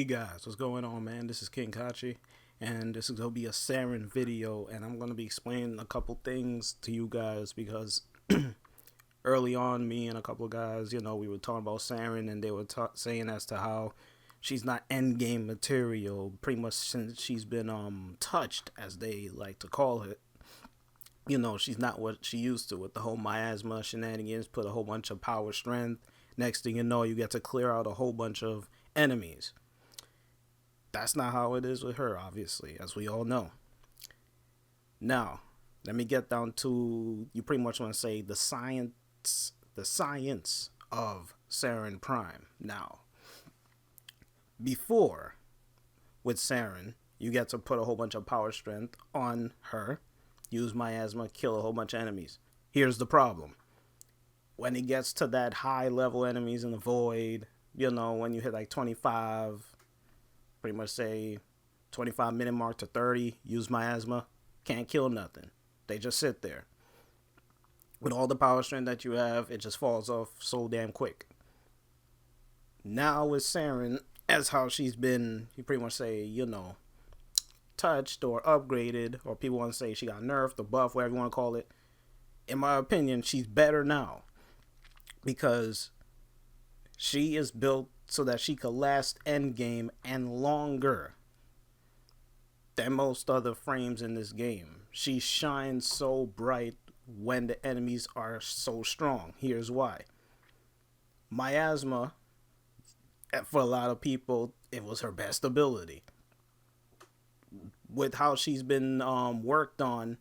guys, what's going on, man? This is King Kachi, and this is gonna be a Saryn video, and I'm gonna be explaining a couple things to you guys because early on, me and a couple of guys, we were talking about Saryn, and they were saying as to how she's not endgame material, pretty much since she's been touched, as they like to call it. She's not what she used to with the whole miasma shenanigans, put a whole bunch of power strength. Next thing you know, you get to clear out a whole bunch of enemies. That's not how it is with her, obviously, as we all know. Now, let me get down to, you pretty much want to say the science of Saryn Prime. Now, before, with Saryn, you get to put a whole bunch of power strength on her, use miasma, kill a whole bunch of enemies. Here's the problem. When it gets to that high level enemies in the void, when you hit like 25, pretty much say 25-minute mark to 30, use miasma, can't kill nothing. They just sit there. With all the power strength that you have, it just falls off so damn quick. Now with Saryn, as how she's been, you pretty much say, touched or upgraded, or people want to say she got nerfed or buffed, whatever you want to call it. In my opinion, she's better now because she is built so that she could last endgame and longer than most other frames in this game. She shines so bright when the enemies are so strong. Here's why. Miasma, for a lot of people, it was her best ability. With how she's been worked on,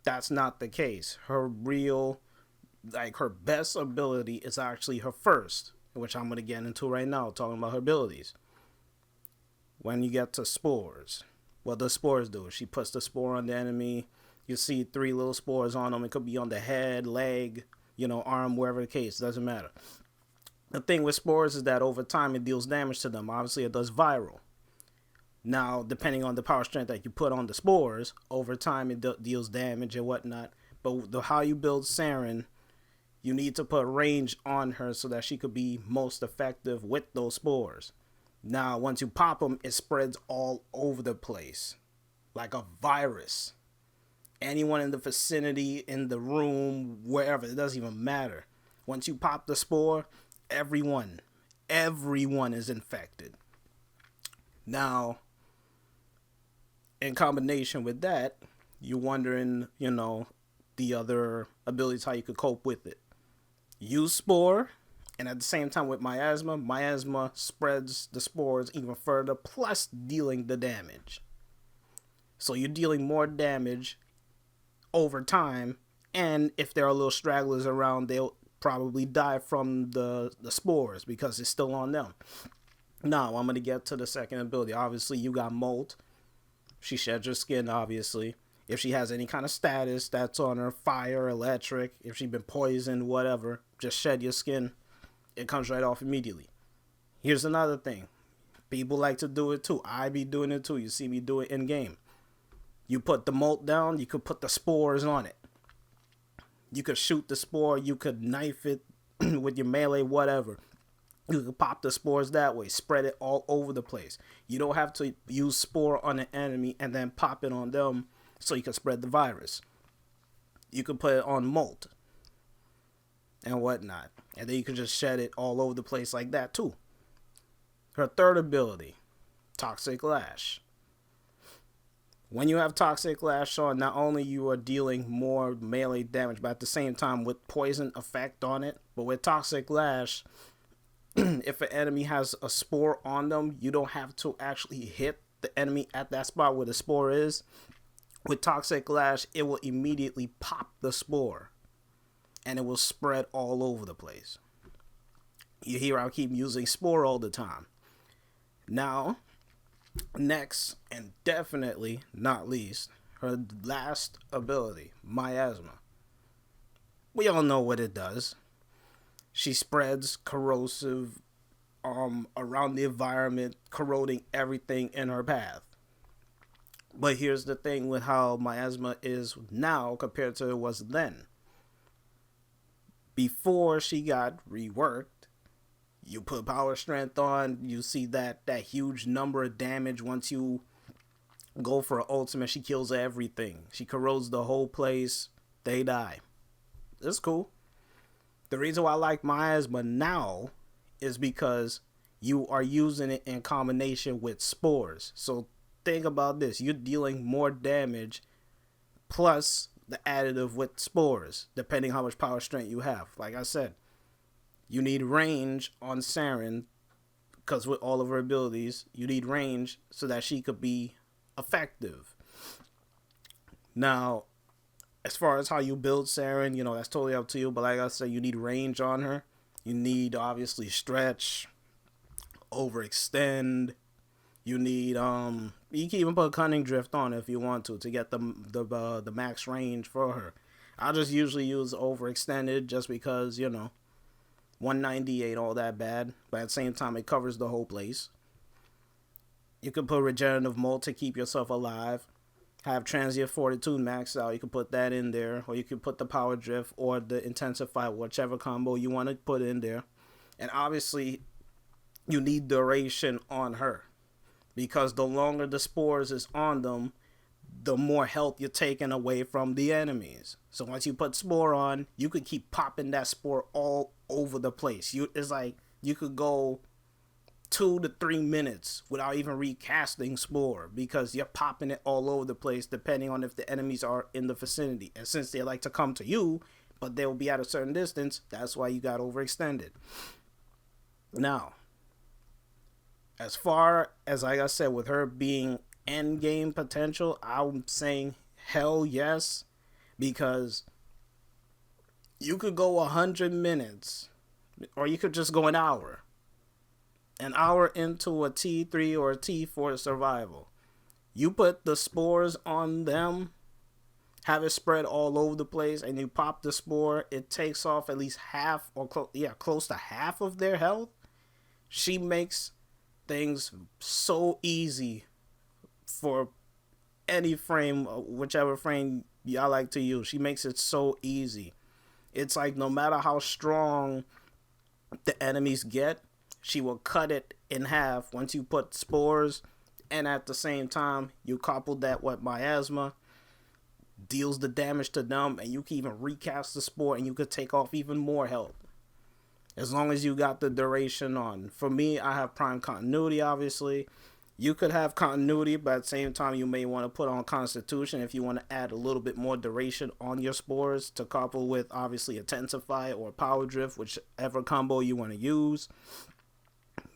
that's not the case. Her best ability is actually her first, which I'm going to get into right now, talking about her abilities. When you get to spores, what does spores do? She puts the spore on the enemy. You see 3 little spores on them. It could be on the head, leg, arm, wherever the case. Doesn't matter. The thing with spores is that over time it deals damage to them. Obviously, it does viral. Now, depending on the power strength that you put on the spores, over time it deals damage and whatnot. But how you build Saryn, you need to put range on her so that she could be most effective with those spores. Now, once you pop them, it spreads all over the place like a virus. Anyone in the vicinity, in the room, wherever, it doesn't even matter. Once you pop the spore, everyone is infected. Now, in combination with that, you're wondering, the other abilities, how you could cope with it. Use spore, and at the same time with miasma spreads the spores even further, plus dealing the damage. So you're dealing more damage over time, and if there are little stragglers around, they'll probably die from the spores because it's still on them. Now, I'm going to get to the second ability. Obviously, you got Molt. She sheds your skin, obviously. If she has any kind of status that's on her, fire, electric, if she's been poisoned, whatever, just shed your skin. It comes right off immediately. Here's another thing. People like to do it too. I be doing it too. You see me do it in game. You put the Molt down, you could put the spores on it. You could shoot the spore, you could knife it with your melee, whatever. You can pop the spores that way, spread it all over the place. You don't have to use spore on an enemy and then pop it on them so you can spread the virus. You can put it on Molt and whatnot. And then you can just shed it all over the place like that too. Her third ability, Toxic Lash. When you have Toxic Lash on, not only you are dealing more melee damage, but at the same time with poison effect on it. But with Toxic Lash, if an enemy has a spore on them, you don't have to actually hit the enemy at that spot where the spore is. With Toxic Lash, it will immediately pop the spore, and it will spread all over the place. You hear I keep using spore all the time. Now, next, and definitely not least, her last ability, miasma. We all know what it does. She spreads corrosive around the environment, corroding everything in her path. But here's the thing with how miasma is now compared to it was then. Before she got reworked, You put power strength on, you see that huge number of damage once you go for an ultimate. She kills everything. She corrodes the whole place. They die. It's cool. The reason why I like Miasma now is because you are using it in combination with spores. So think about this. You're dealing more damage plus the additive with spores, depending how much power strength you have. Like I said, you need range on Saryn, because with all of her abilities, you need range so that she could be effective. Now, as far as how you build Saryn, that's totally up to you. But like I said, you need range on her. You need, obviously, stretch, overextend. You need, you can even put Cunning Drift on if you want to get the max range for her. I just usually use overextended just because, 190 ain't all that bad. But at the same time, it covers the whole place. You can put Regenerative Molt to keep yourself alive. Have Transient Fortitude maxed out. You can put that in there. Or you can put the Power Drift or the Intensify, whichever combo you want to put in there. And obviously, you need duration on her. Because the longer the spores is on them, the more health you're taking away from the enemies. So once you put spore on, you could keep popping that spore all over the place. It's like you could go 2 to 3 minutes without even recasting spore, because you're popping it all over the place depending on if the enemies are in the vicinity. And since they like to come to you, but they'll be at a certain distance, that's why you got overextended. Now, as far as, like I said, with her being endgame potential, I'm saying hell yes, because you could go 100 minutes, or you could just go an hour into a T3 or a T4 survival. You put the spores on them, have it spread all over the place, and you pop the spore, it takes off at least half or close to half of their health. She makes things so easy for any frame, whichever frame y'all like to use. She makes it so easy. It's like no matter how strong the enemies get, she will cut it in half once you put spores, and at the same time you couple that with Miasma, deals the damage to them, and you can even recast the spore and you could take off even more health as long as you got the duration on. For me, I have Prime Continuity. Obviously you could have continuity, but at the same time you may want to put on Constitution if you want to add a little bit more duration on your spores to couple with, obviously, Intensify or Power Drift, whichever combo you want to use.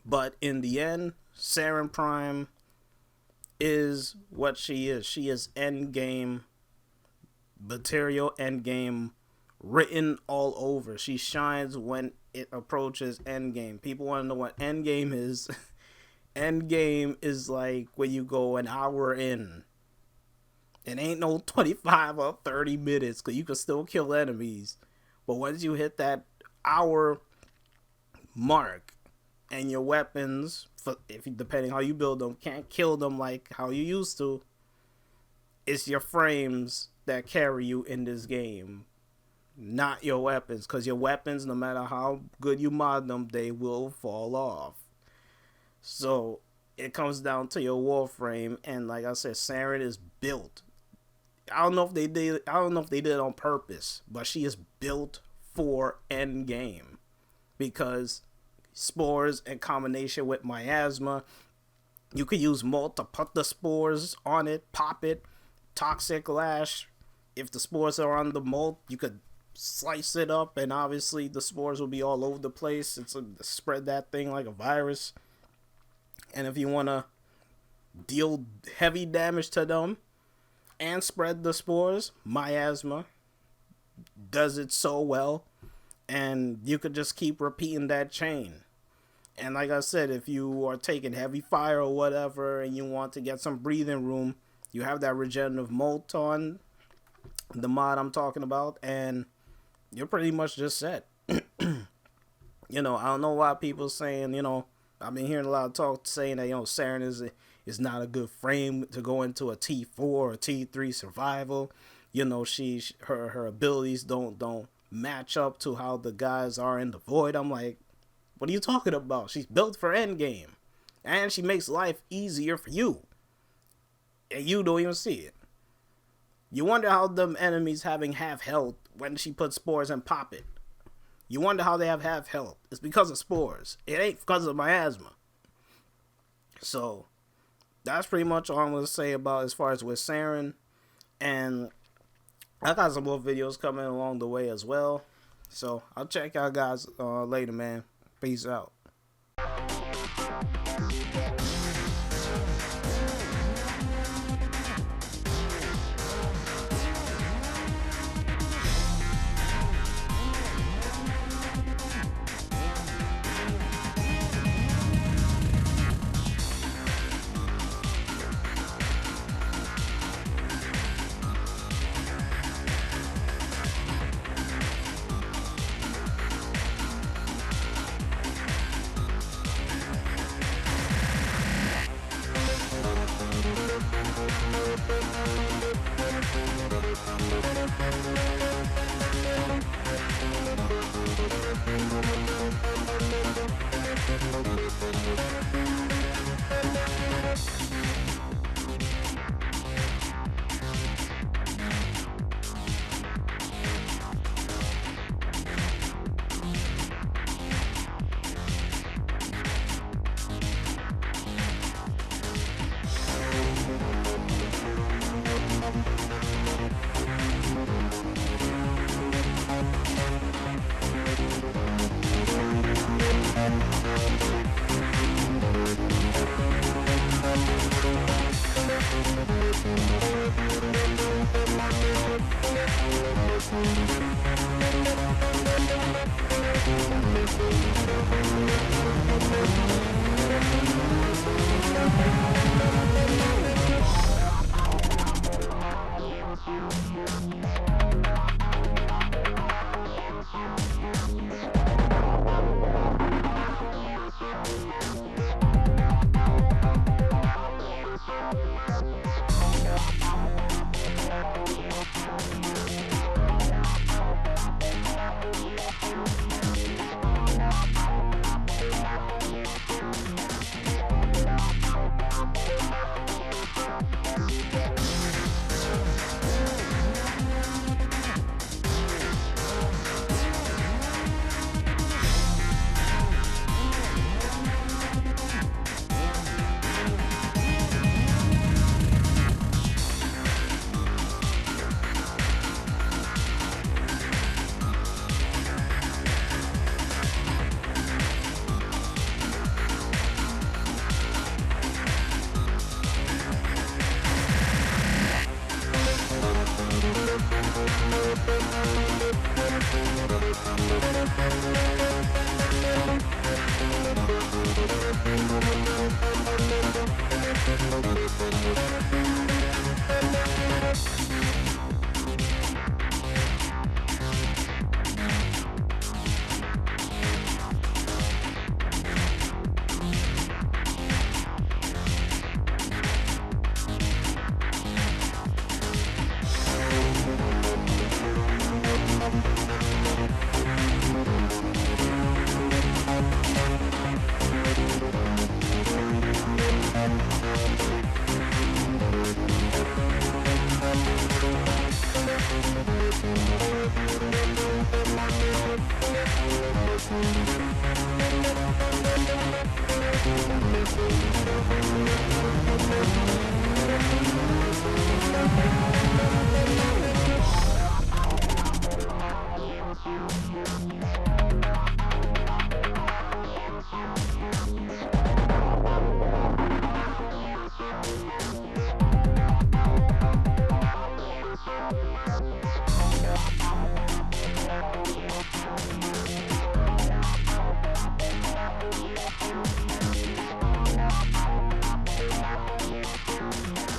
But in the end, Saryn Prime is what she is. She is endgame material, endgame written all over. She shines when it approaches endgame. People want to know what endgame is. Endgame is like when you go an hour in. It ain't no 25 or 30 minutes, because you can still kill enemies. But once you hit that hour mark, and your weapons, depending how you build them, can't kill them like how you used to, it's your frames that carry you in this game, not your weapons. Because your weapons, no matter how good you mod them, they will fall off. So it comes down to your Warframe, and like I said, Saryn is built. I don't know if they did it on purpose, but she is built for endgame, because spores in combination with Miasma, you could use Molt to put the spores on it, pop it, Toxic Lash. If the spores are on the Molt, you could slice it up, and obviously the spores will be all over the place. Spread that thing like a virus. And if you want to deal heavy damage to them and spread the spores, Miasma does it so well, and you could just keep repeating that chain. And like I said, if you are taking heavy fire or whatever and you want to get some breathing room, you have that Regenerative Molt on, the mod I'm talking about, and you're pretty much just set. I don't know why people saying, I've been hearing a lot of talk saying that, Saryn is not a good frame to go into a T4 or T3 survival. Her abilities don't match up to how the guys are in the Void. I'm like, What are you talking about? She's built for Endgame. And she makes life easier for you. And you don't even see it. You wonder how them enemies having half health when she puts spores and pop it. You wonder how they have half health. It's because of spores. It ain't because of miasma. So, that's pretty much all I'm going to say about as far as with Saryn. And I got some more videos coming along the way as well. So, I'll check y'all guys later, man. Peace out.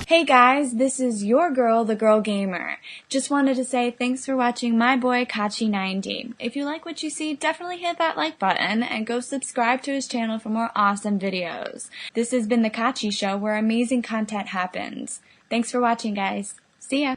Hey guys, this is your girl, the Girl Gamer. Just wanted to say thanks for watching my boy Kachi90. If you like what you see, definitely hit that like button and go subscribe to his channel for more awesome videos. This has been the Kachi Show, where amazing content happens. Thanks for watching, guys. See ya!